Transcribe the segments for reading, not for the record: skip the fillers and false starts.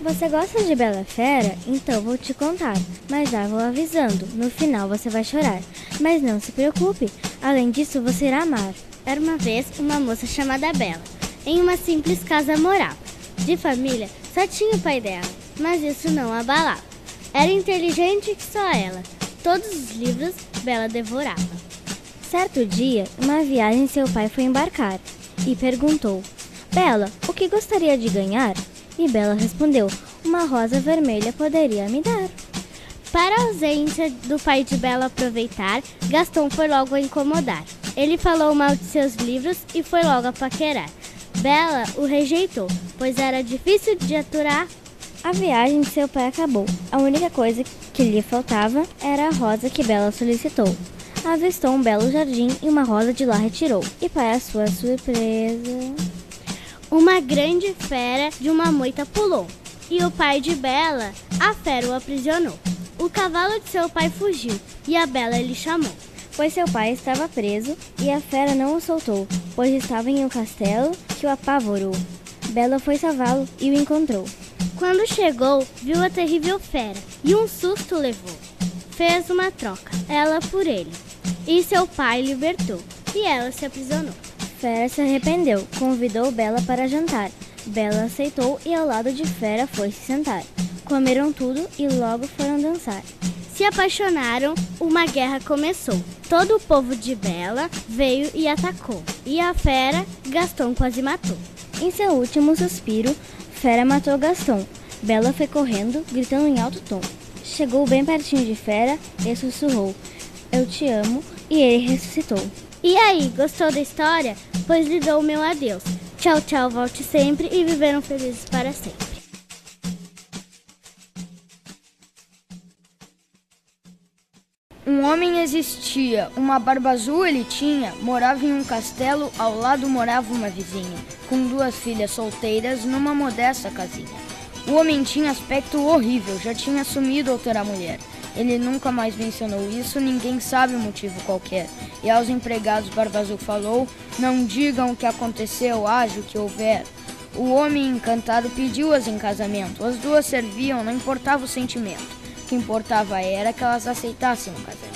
Você gosta de Bela Fera? Então vou te contar, mas já vou avisando, no final você vai chorar. Mas não se preocupe, além disso você irá amar. Era uma vez uma moça chamada Bela. Em uma simples casa morava. De família, só tinha o pai dela, mas isso não a abalava. Era inteligente que só ela. Todos os livros Bela devorava. Certo dia, uma viagem seu pai foi embarcar e perguntou: Bela, o que gostaria de ganhar? E Bela respondeu: uma rosa vermelha poderia me dar. Para a ausência do pai de Bela aproveitar, Gastão foi logo a incomodar. Ele falou mal de seus livros e foi logo a paquerar. Bela o rejeitou, pois era difícil de aturar. A viagem de seu pai acabou. A única coisa que lhe faltava era a rosa que Bela solicitou. Avistou um belo jardim e uma rosa de lá retirou. E para sua surpresa, uma grande fera de uma moita pulou. E o pai de Bela, a fera o aprisionou. O cavalo de seu pai fugiu e a Bela ele chamou. Pois seu pai estava preso e a fera não o soltou, pois estava em um castelo que o apavorou. Bela foi salvá-lo e o encontrou. Quando chegou, viu a terrível fera e um susto levou. Fez uma troca, ela por ele, e seu pai libertou, e ela se aprisionou. Fera se arrependeu, convidou Bela para jantar. Bela aceitou e ao lado de Fera foi se sentar. Comeram tudo e logo foram dançar. Se apaixonaram, uma guerra começou. Todo o povo de Bela veio e atacou. E a fera, Gastão quase matou. Em seu último suspiro, Fera matou Gastão. Bela foi correndo, gritando em alto tom. Chegou bem pertinho de Fera e sussurrou: eu te amo, e ele ressuscitou. E aí, gostou da história? Pois lhe dou o meu adeus. Tchau, tchau, volte sempre e viveram felizes para sempre. Um homem existia, uma barba azul ele tinha, morava em um castelo, ao lado morava uma vizinha, com 2 filhas solteiras numa modesta casinha. O homem tinha aspecto horrível, já tinha assumido outra mulher. Ele nunca mais mencionou isso, ninguém sabe o motivo qualquer. E aos empregados Barba Azul falou: não digam o que aconteceu, haja o que houver. O homem encantado pediu-as em casamento, as 2 serviam, não importava o sentimento. O que importava era que elas aceitassem o casamento.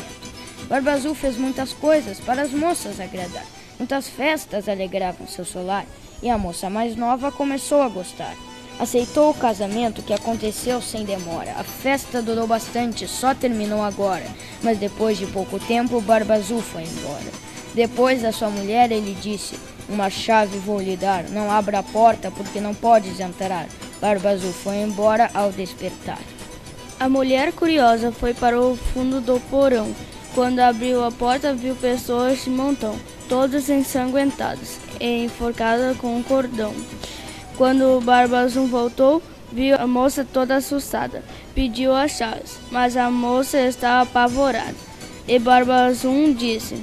Barba Azul fez muitas coisas para as moças agradar. Muitas festas alegravam seu solar, e a moça mais nova começou a gostar. Aceitou o casamento, que aconteceu sem demora. A festa durou bastante, só terminou agora. Mas depois de pouco tempo, Barba Azul foi embora. Depois da sua mulher, ele disse: uma chave vou lhe dar, não abra a porta porque não podes entrar. Barba Azul foi embora ao despertar. A mulher curiosa foi para o fundo do porão. Quando abriu a porta, viu pessoas de montão, todas ensanguentadas e enforcadas com um cordão. Quando o Barba Azul voltou, viu a moça toda assustada. Pediu as chaves, mas a moça estava apavorada. E Barba Azul disse: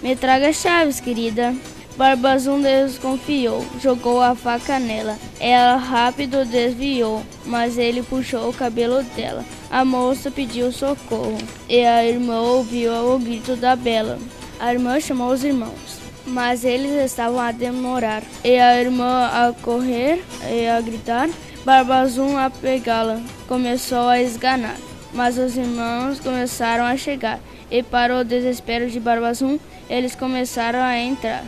me traga as chaves, querida. Barba Azul desconfiou, jogou a faca nela. Ela rápido desviou, mas ele puxou o cabelo dela. A moça pediu socorro, e a irmã ouviu o grito da Bela. A irmã chamou os irmãos, mas eles estavam a demorar. E a irmã a correr e a gritar, Barba Azul a pegá-la. Começou a esganar, mas os irmãos começaram a chegar. E para o desespero de Barba Azul, eles começaram a entrar.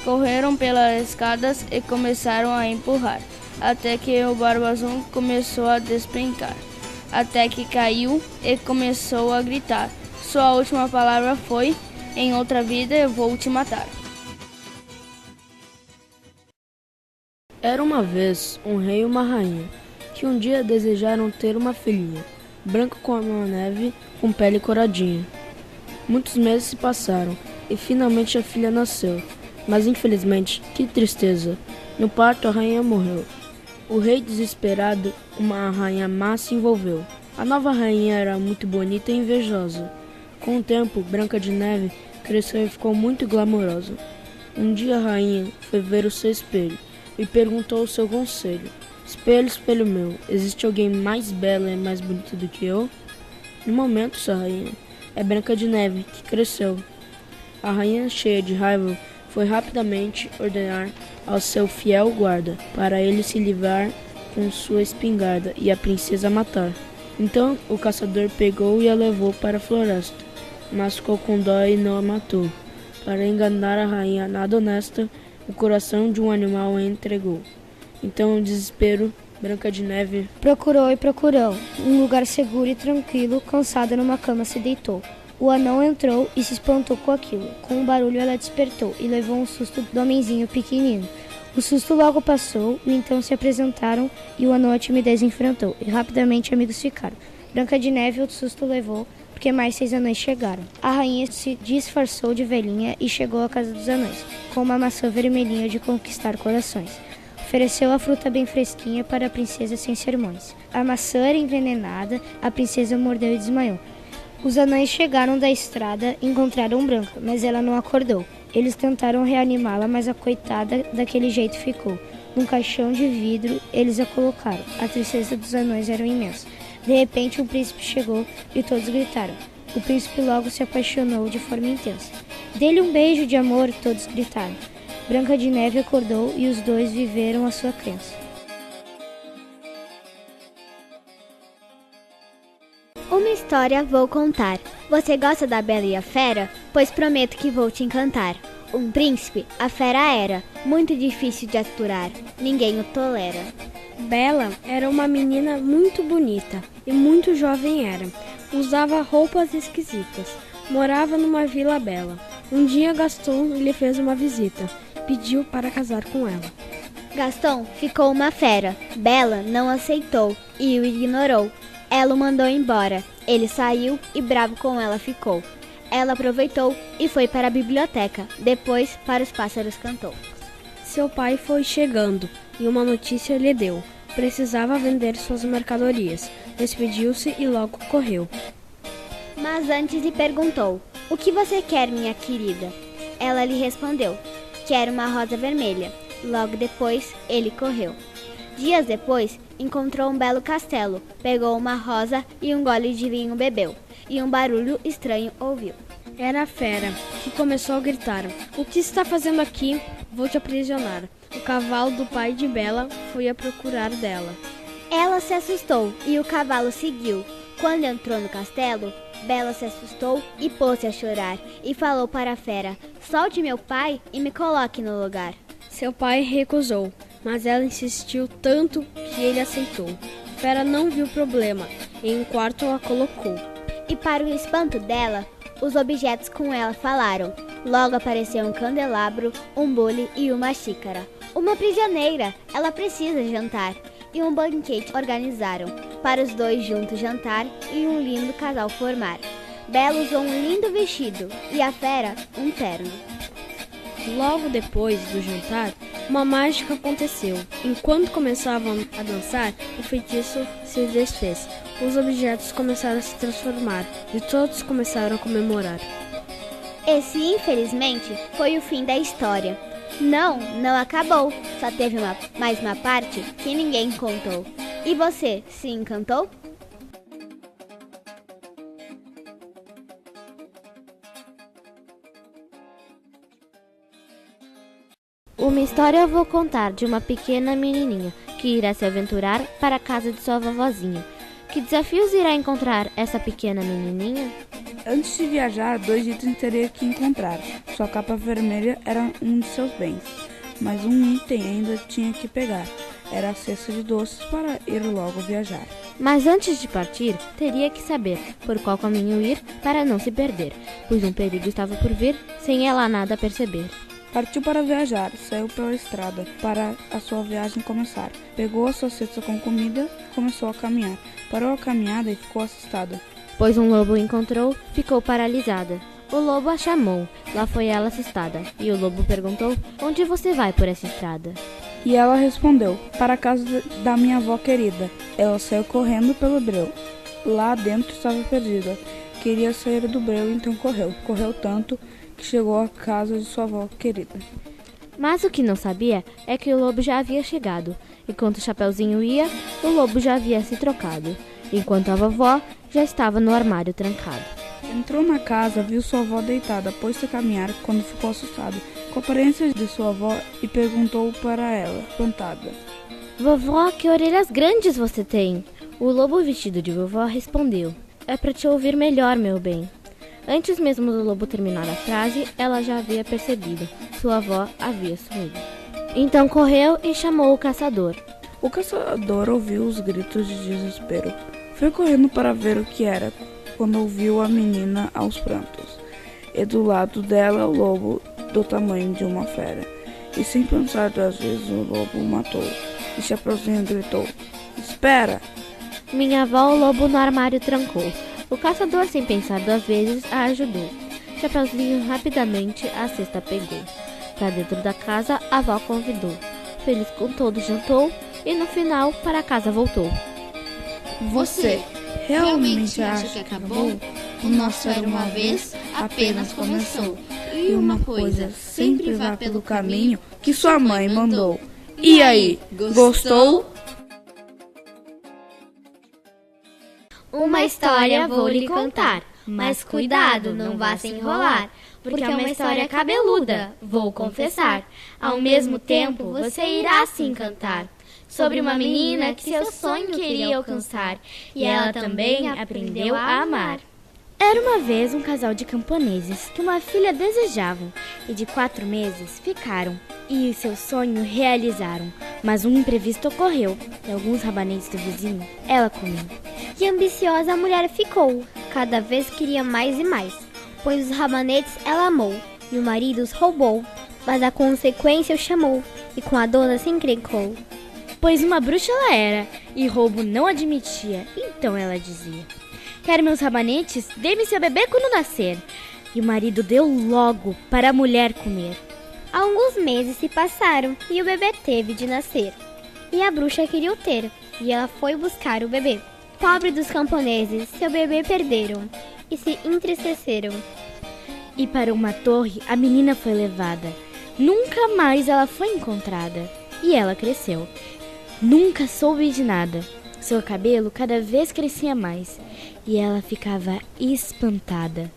Correram pelas escadas e começaram a empurrar, até que o Barba Azul começou a despencar. Até que caiu e começou a gritar. Sua última palavra foi: em outra vida eu vou te matar. Era uma vez um rei e uma rainha, que um dia desejaram ter uma filhinha, branca como a neve, com pele coradinha. Muitos meses se passaram e finalmente a filha nasceu. Mas infelizmente, que tristeza, no parto a rainha morreu. O rei desesperado, uma rainha má se envolveu. A nova rainha era muito bonita e invejosa. Com o tempo, Branca de Neve cresceu e ficou muito glamourosa. Um dia a rainha foi ver o seu espelho e perguntou o seu conselho: espelho, espelho meu, existe alguém mais bela e mais bonita do que eu? No momento, sua rainha, é Branca de Neve, que cresceu. A rainha, cheia de raiva, foi rapidamente ordenar ao seu fiel guarda para ele se livrar com sua espingarda e a princesa a matar. Então o caçador pegou e a levou para a floresta, mas ficou com dó e não a matou. Para enganar a rainha nada honesta, o coração de um animal a entregou. Então, no desespero, Branca de Neve procurou e procurou. Um lugar seguro e tranquilo, cansada numa cama se deitou. O anão entrou e se espantou com aquilo. Com um barulho ela despertou e levou um susto do homenzinho pequenino. O susto logo passou e então se apresentaram e o anão a timidez enfrentou. E rapidamente amigos ficaram. Branca de Neve o susto levou porque mais 6 anões chegaram. A rainha se disfarçou de velhinha e chegou à casa dos anões, com uma maçã vermelhinha de conquistar corações. Ofereceu a fruta bem fresquinha para a princesa sem sermões. A maçã era envenenada, a princesa mordeu e desmaiou. Os anões chegaram da estrada e encontraram Branca, mas ela não acordou. Eles tentaram reanimá-la, mas a coitada daquele jeito ficou. Num caixão de vidro, eles a colocaram. A tristeza dos anões era imensa. De repente, um príncipe chegou e todos gritaram. O príncipe logo se apaixonou de forma intensa. Dê-lhe um beijo de amor, todos gritaram. Branca de Neve acordou e os dois viveram a sua crença. Uma história vou contar. Você gosta da Bela e a Fera? Pois prometo que vou te encantar. Um príncipe, a fera era, muito difícil de aturar, ninguém o tolera. Bela era uma menina muito bonita e muito jovem era. Usava roupas esquisitas. Morava numa vila bela. Um dia Gaston lhe fez uma visita. Pediu para casar com ela. Gaston ficou uma fera. Bela não aceitou e o ignorou. Ela o mandou embora. Ele saiu e bravo com ela ficou. Ela aproveitou e foi para a biblioteca. Depois para os pássaros cantou. Seu pai foi chegando e uma notícia lhe deu. Precisava vender suas mercadorias. Despediu-se e logo correu. Mas antes lhe perguntou: o que você quer, minha querida? Ela lhe respondeu: quero uma rosa vermelha. Logo depois, ele correu. Dias depois, encontrou um belo castelo. Pegou uma rosa e um gole de vinho bebeu. E um barulho estranho ouviu. Era a fera, que começou a gritar: o que está fazendo aqui? Vou te aprisionar. O cavalo do pai de Bela foi a procurar dela. Ela se assustou e o cavalo seguiu. Quando entrou no castelo, Bela se assustou e pôs-se a chorar. E falou para a fera: solte meu pai e me coloque no lugar. Seu pai recusou, mas ela insistiu tanto que ele aceitou. A fera não viu problema, em um quarto a colocou. E para o espanto dela, os objetos com ela falaram. Logo apareceu um candelabro, um bule e uma xícara. Uma prisioneira, ela precisa jantar. E um banquete organizaram, para os dois juntos jantar e um lindo casal formar. Bela usou um lindo vestido e a fera um terno. Logo depois do jantar, uma mágica aconteceu. Enquanto começavam a dançar, o feitiço se desfez. Os objetos começaram a se transformar e todos começaram a comemorar. Esse, infelizmente, foi o fim da história. Não acabou. Só teve mais uma parte que ninguém contou. E você, se encantou? Uma história eu vou contar de uma pequena menininha que irá se aventurar para a casa de sua vovozinha. Que desafios irá encontrar essa pequena menininha? Antes de viajar, 2 itens teria que encontrar. Sua capa vermelha era um de seus bens, mas um item ainda tinha que pegar. Era a cesta de doces para ir logo viajar. Mas antes de partir, teria que saber por qual caminho ir para não se perder, pois um perigo estava por vir sem ela nada perceber. Partiu para viajar, saiu pela estrada para a sua viagem começar. Pegou a sua cesta com comida e começou a caminhar. Parou a caminhada e ficou assustada, pois um lobo encontrou, ficou paralisada. O lobo a chamou, lá foi ela assustada, e o lobo perguntou: onde você vai por essa estrada? E ela respondeu: para a casa da minha avó querida. Ela saiu correndo pelo breu. Lá dentro estava perdida. Queria sair do breu, então correu. Correu tanto que chegou à casa de sua avó querida. Mas o que não sabia é que o lobo já havia chegado. Enquanto o Chapeuzinho ia, o lobo já havia se trocado. Enquanto a vovó já estava no armário trancado. Entrou na casa, viu sua avó deitada, pôs-se a caminhar quando ficou assustado com a aparência de sua avó e perguntou para ela, espantada: Vovó, que orelhas grandes você tem! O lobo vestido de vovó respondeu: é para te ouvir melhor, meu bem. Antes mesmo do lobo terminar a frase, ela já havia percebido. Sua avó havia sumido. Então correu e chamou o caçador. O caçador ouviu os gritos de desespero. Foi correndo para ver o que era, quando ouviu a menina aos prantos. E do lado dela o lobo do tamanho de uma fera. E sem pensar 2 vezes, o lobo o matou. E Chapeuzinho gritou: espera! Minha avó o lobo no armário trancou. O caçador, sem pensar 2 vezes, a ajudou. Chapeuzinho rapidamente a cesta pegou. Pra dentro da casa, a avó convidou. Feliz com todo jantou e no final para casa voltou. Você realmente acha que acabou? O nosso era uma vez, apenas começou. E uma coisa sempre vá pelo caminho que sua mãe mandou. E aí, gostou? Uma história vou lhe contar, mas cuidado, não vá se enrolar, porque é uma história cabeluda, vou confessar. Ao mesmo tempo, você irá se encantar. Sobre uma menina que seu sonho queria alcançar, e ela também aprendeu a amar. Era uma vez um casal de camponeses que uma filha desejavam, e de 4 meses ficaram, e seu sonho realizaram. Mas um imprevisto ocorreu, e alguns rabanetes do vizinho ela comeu. E ambiciosa a mulher ficou, cada vez queria mais e mais, pois os rabanetes ela amou, e o marido os roubou, mas a consequência o chamou, e com a dona se encrencou. Pois uma bruxa ela era, e roubo não admitia, então ela dizia: quer meus rabanetes? Dê-me seu bebê quando nascer. E o marido deu logo para a mulher comer. Alguns meses se passaram, e o bebê teve de nascer. E a bruxa queria o ter, e ela foi buscar o bebê. Pobre dos camponeses, seu bebê perderam, e se entristeceram. E para uma torre a menina foi levada. Nunca mais ela foi encontrada. E ela cresceu. Nunca soube de nada. Seu cabelo cada vez crescia mais, e ela ficava espantada.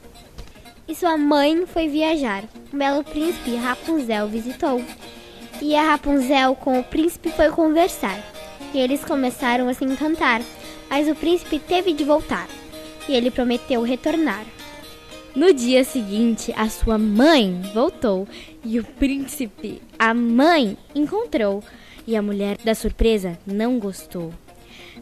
E sua mãe foi viajar. Um belo príncipe Rapunzel visitou. E a Rapunzel com o príncipe foi conversar. E eles começaram a se encantar. Mas o príncipe teve de voltar. E ele prometeu retornar. No dia seguinte, a sua mãe voltou. E o príncipe, a mãe, encontrou. E a mulher da surpresa não gostou.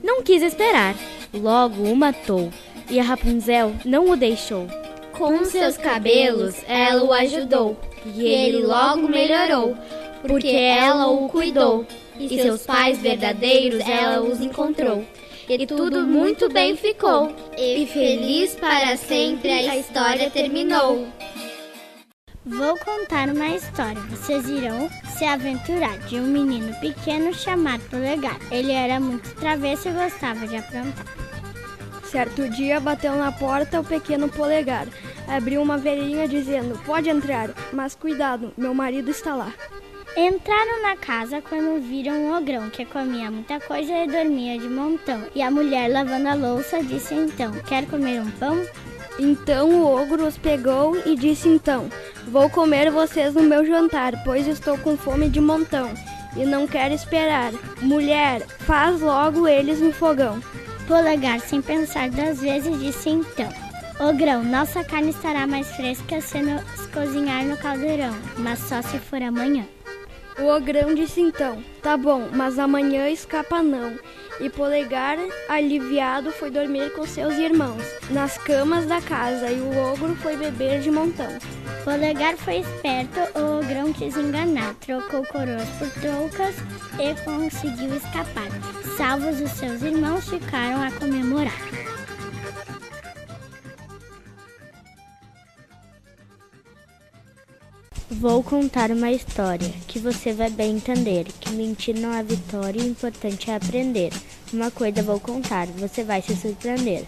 Não quis esperar. Logo o matou. E a Rapunzel não o deixou. Com seus cabelos, ela o ajudou, e ele logo melhorou, porque ela o cuidou, e seus pais verdadeiros ela os encontrou, e tudo muito bem ficou, e feliz para sempre a história terminou. Vou contar uma história, vocês irão se aventurar, de um menino pequeno chamado Polegar. Ele era muito travesso e gostava de aprontar. Certo dia bateu na porta o pequeno Polegar. Abriu uma velhinha dizendo: pode entrar, mas cuidado, meu marido está lá. Entraram na casa quando viram um ogrão que comia muita coisa e dormia de montão. E a mulher lavando a louça disse então: quer comer um pão? Então o ogro os pegou e disse então: vou comer vocês no meu jantar, pois estou com fome de montão e não quero esperar. Mulher, faz logo eles no fogão. Polegar, sem pensar 2 vezes, disse então: ogrão, nossa carne estará mais fresca se nos cozinhar no caldeirão, mas só se for amanhã. O ogrão disse então: tá bom, mas amanhã escapa não. E Polegar, aliviado, foi dormir com seus irmãos nas camas da casa, e o ogro foi beber de montão. Polegar foi esperto, o ogrão quis enganar, trocou coroas por trocas e conseguiu escapar. Salvos os seus irmãos, ficaram a comemorar. Vou contar uma história que você vai bem entender, que mentir não é vitória e o importante é aprender. Uma coisa vou contar, você vai se surpreender.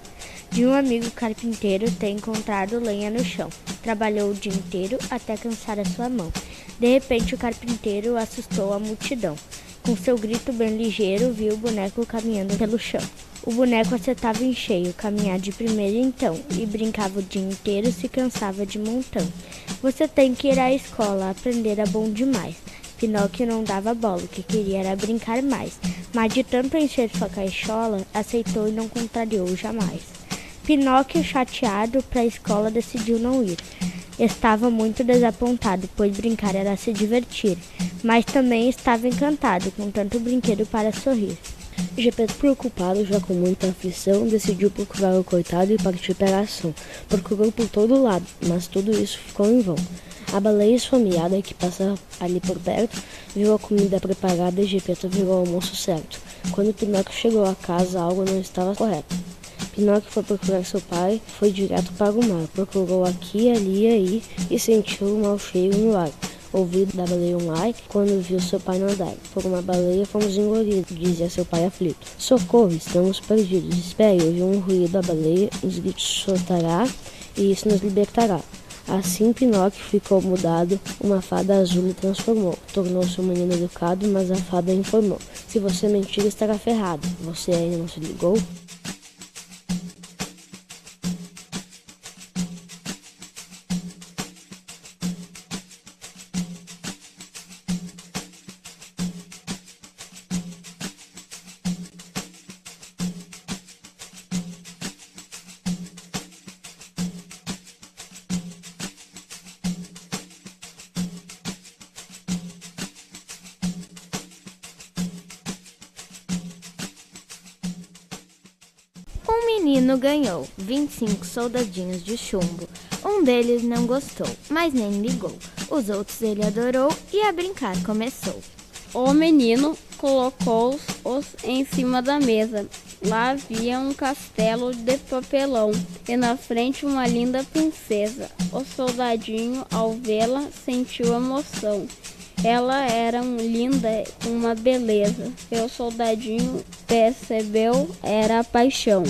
De um amigo carpinteiro ter encontrado lenha no chão. Trabalhou o dia inteiro até cansar a sua mão. De repente o carpinteiro assustou a multidão. Com seu grito bem ligeiro, viu o boneco caminhando pelo chão. O boneco acertava em cheio, caminhar de primeira então, e brincava o dia inteiro, se cansava de montão. Você tem que ir à escola, aprender é bom demais. Pinóquio não dava bola, o que queria era brincar mais, mas de tanto encher sua caixola, aceitou e não contrariou jamais. Pinóquio, chateado para a escola, decidiu não ir. Estava muito desapontado, pois brincar era se divertir, mas também estava encantado com tanto brinquedo para sorrir. Gepeto, preocupado, já com muita aflição, decidiu procurar o coitado e partir para a ação. Procurou por todo lado, mas tudo isso ficou em vão. A baleia esfomeada, que passava ali por perto, viu a comida preparada e Gepeto virou o almoço certo. Quando Pinóquio chegou a casa, algo não estava correto. Pinóquio foi procurar seu pai, foi direto para o mar, procurou aqui, ali e aí e sentiu um mau cheiro no ar. Ouviu da baleia um ai quando viu seu pai nadar. Por uma baleia fomos engolidos, dizia seu pai aflito. Socorro, estamos perdidos. Espere, ouviu um ruído da baleia, os gritos soltará e isso nos libertará. Assim Pinóquio ficou mudado, uma fada azul lhe transformou. Tornou-se um menino educado, mas a fada informou: se você mentir, estará ferrado. Você ainda não se ligou? Um menino ganhou 25 soldadinhos de chumbo. Um deles não gostou, mas nem ligou. Os outros ele adorou e a brincar começou. O menino colocou-os em cima da mesa. Lá havia um castelo de papelão e na frente uma linda princesa. O soldadinho, ao vê-la, sentiu emoção. Ela era linda, uma beleza. E o soldadinho percebeu, era a paixão.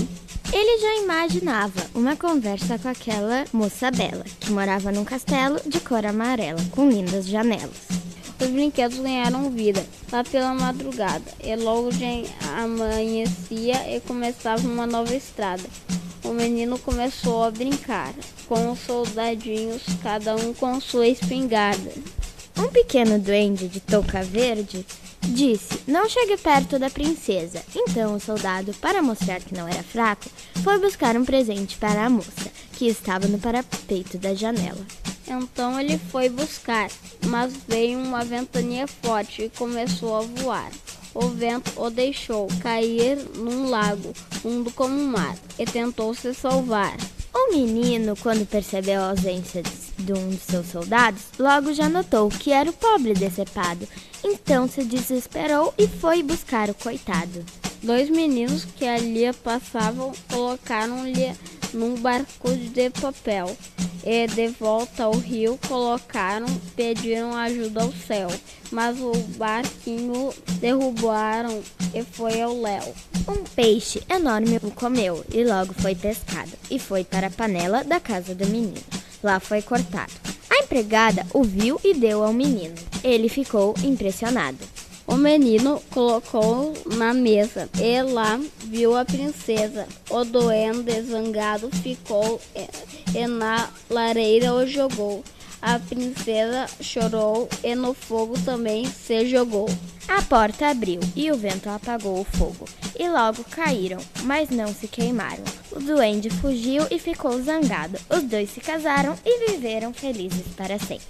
Ele já imaginava uma conversa com aquela moça bela, que morava num castelo de cor amarela, com lindas janelas. Os brinquedos ganharam vida lá pela madrugada, e logo já amanhecia e começava uma nova estrada. O menino começou a brincar com os soldadinhos, cada um com sua espingarda. Um pequeno duende de touca verde disse: não chegue perto da princesa. Então o soldado, para mostrar que não era fraco, foi buscar um presente para a moça, que estava no parapeito da janela. Então ele foi buscar, mas veio uma ventania forte e começou a voar. O vento o deixou cair num lago, fundo como um mar, e tentou se salvar. O menino, quando percebeu a ausência de um de seus soldados, logo já notou que era o pobre decepado. Então se desesperou e foi buscar o coitado. 2 meninos que ali passavam colocaram-lhe num barco de papel e de volta ao rio pediram ajuda ao céu, mas o barquinho derrubaram e foi ao léu. Um peixe enorme o comeu e logo foi pescado e foi para a panela da casa do menino. Lá foi cortado. A empregada o viu e deu ao menino. Ele ficou impressionado. O menino colocou na mesa e lá viu a princesa. O duende zangado ficou e na lareira o jogou. A princesa chorou e no fogo também se jogou. A porta abriu e o vento apagou o fogo. E logo caíram, mas não se queimaram. O duende fugiu e ficou zangado. Os dois se casaram e viveram felizes para sempre.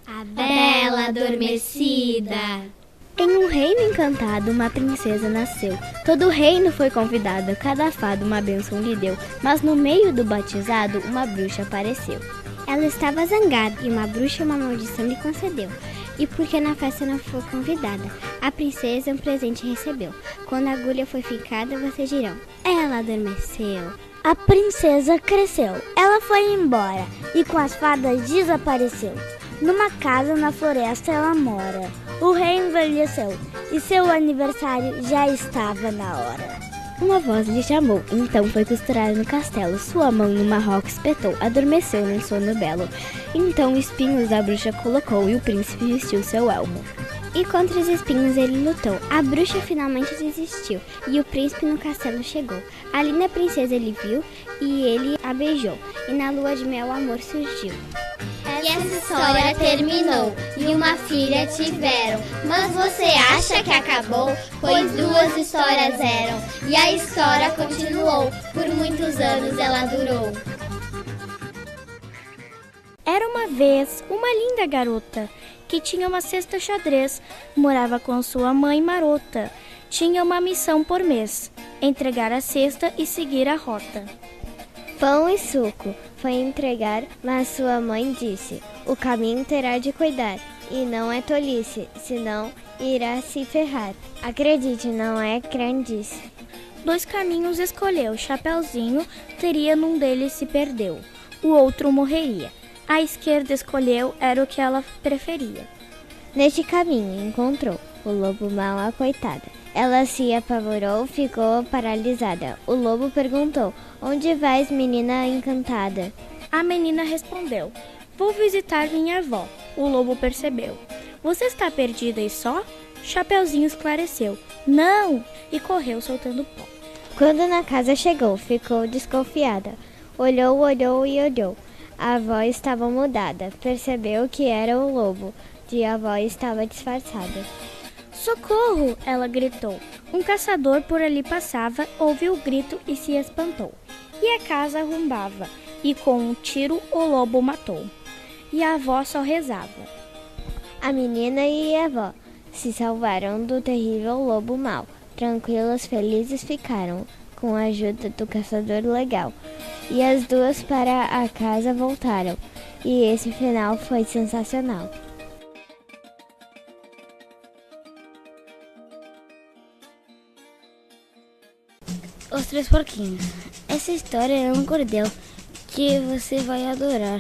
A Bela Adormecida. Em um reino encantado, uma princesa nasceu. Todo o reino foi convidado, cada fado uma bênção lhe deu. Mas no meio do batizado, uma bruxa apareceu. Ela estava zangada e uma bruxa uma maldição lhe concedeu. E porque na festa não foi convidada, a princesa um presente recebeu. Quando a agulha foi fincada, vocês dirão: ela adormeceu. A princesa cresceu, ela foi embora e com as fadas desapareceu. Numa casa na floresta ela mora. O rei envelheceu e seu aniversário já estava na hora. Uma voz lhe chamou, então foi costurar no castelo. Sua mão numa roca espetou, adormeceu num sono belo. Então espinhos a bruxa colocou e o príncipe vestiu seu elmo. E contra os espinhos ele lutou. A bruxa finalmente desistiu e o príncipe no castelo chegou. A linda princesa ele viu e ele a beijou. E na lua de mel o amor surgiu. Era E essa história terminou, e uma filha tiveram. Mas você acha que acabou? Pois 2 histórias eram, e a história continuou, por muitos anos ela durou. Era uma vez uma linda garota que tinha uma cesta xadrez, morava com sua mãe marota. Tinha uma missão por mês, entregar a cesta e seguir a rota. Pão e suco foi entregar, mas sua mãe disse: o caminho terá de cuidar, e não é tolice, senão irá se ferrar. Acredite, não é crendice. 2 caminhos escolheu, Chapeuzinho teria num deles se perdeu, o outro morreria. A esquerda escolheu, era o que ela preferia. Neste caminho encontrou o lobo mau, a coitada. Ela se apavorou, ficou paralisada. O lobo perguntou: onde vais, menina encantada? A menina respondeu: vou visitar minha avó. O lobo percebeu: você está perdida e só? Chapeuzinho esclareceu: não! E correu soltando pó. Quando na casa chegou, ficou desconfiada. Olhou, olhou e olhou. A avó estava mudada. Percebeu que era o lobo. De avó estava disfarçada. Socorro! Ela gritou. Um caçador por ali passava, ouviu o grito e se espantou. E a casa arrombava, e com um tiro o lobo matou. E a avó só rezava. A menina e a avó se salvaram do terrível lobo mau. Tranquilas, felizes ficaram, com a ajuda do caçador legal. E as 2 para a casa voltaram. E esse final foi sensacional. Os 3 porquinhos. Essa história é um cordel que você vai adorar.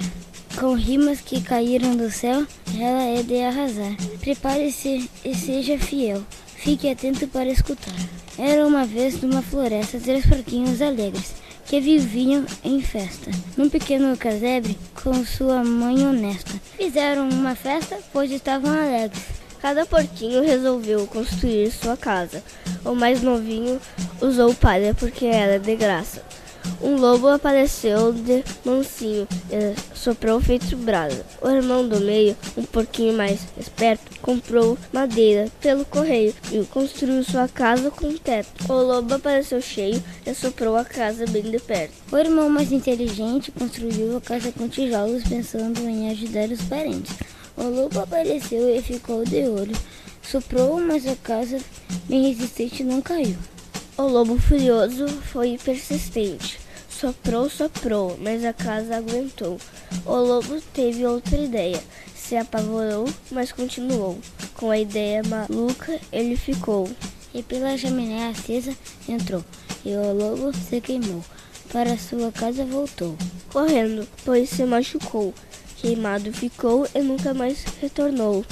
Com rimas que caíram do céu, ela é de arrasar. Prepare-se e seja fiel. Fique atento para escutar. Era uma vez numa floresta 3 porquinhos alegres que viviam em festa, num pequeno casebre com sua mãe honesta. Fizeram uma festa, pois estavam alegres. Cada porquinho resolveu construir sua casa. O mais novinho usou palha porque era de graça. Um lobo apareceu de mansinho e soprou feito brasa. O irmão do meio, um porquinho mais esperto, comprou madeira pelo correio e construiu sua casa com teto. O lobo apareceu cheio e soprou a casa bem de perto. O irmão mais inteligente construiu a casa com tijolos pensando em ajudar os parentes. O lobo apareceu e ficou de olho. Soprou, mas a casa bem resistente não caiu. O lobo furioso foi persistente. Soprou, mas a casa aguentou. O lobo teve outra ideia. Se apavorou, mas continuou. Com a ideia maluca, ele ficou. E pela chaminé acesa entrou. E o lobo se queimou. Para sua casa voltou. Correndo, pois se machucou. Queimado ficou e nunca mais retornou.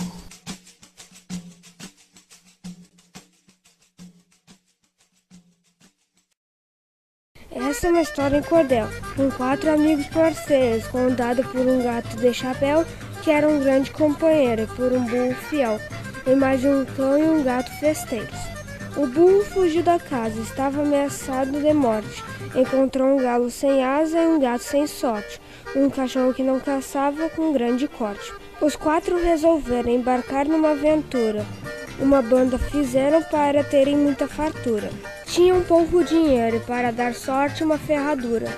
Essa é uma história em cordel, com 4 amigos parceiros, contado por um gato de chapéu, que era um grande companheiro, e por um burro fiel, e mais de um cão e um gato festeiros. O burro fugiu da casa, estava ameaçado de morte. Encontrou um galo sem asa e um gato sem sorte, um cachorro que não caçava com grande corte. Os 4 resolveram embarcar numa aventura. Uma banda fizeram para terem muita fartura. Tinham pouco dinheiro e para dar sorte uma ferradura.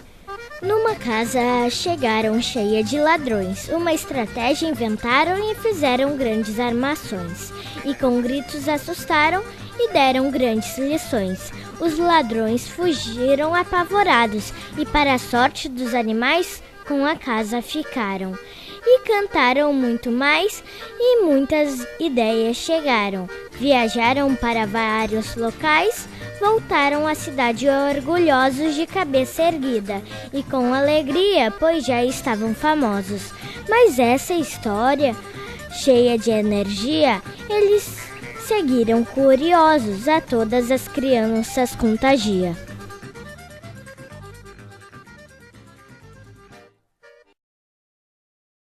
Numa casa chegaram cheia de ladrões. Uma estratégia inventaram e fizeram grandes armações. E com gritos assustaram e deram grandes lições. Os ladrões fugiram apavorados e, para a sorte dos animais, com a casa ficaram. E cantaram muito mais e muitas ideias chegaram. Viajaram para vários locais, voltaram à cidade orgulhosos de cabeça erguida e com alegria, pois já estavam famosos. Mas essa história, cheia de energia, eles seguiram curiosos, a todas as crianças contagia.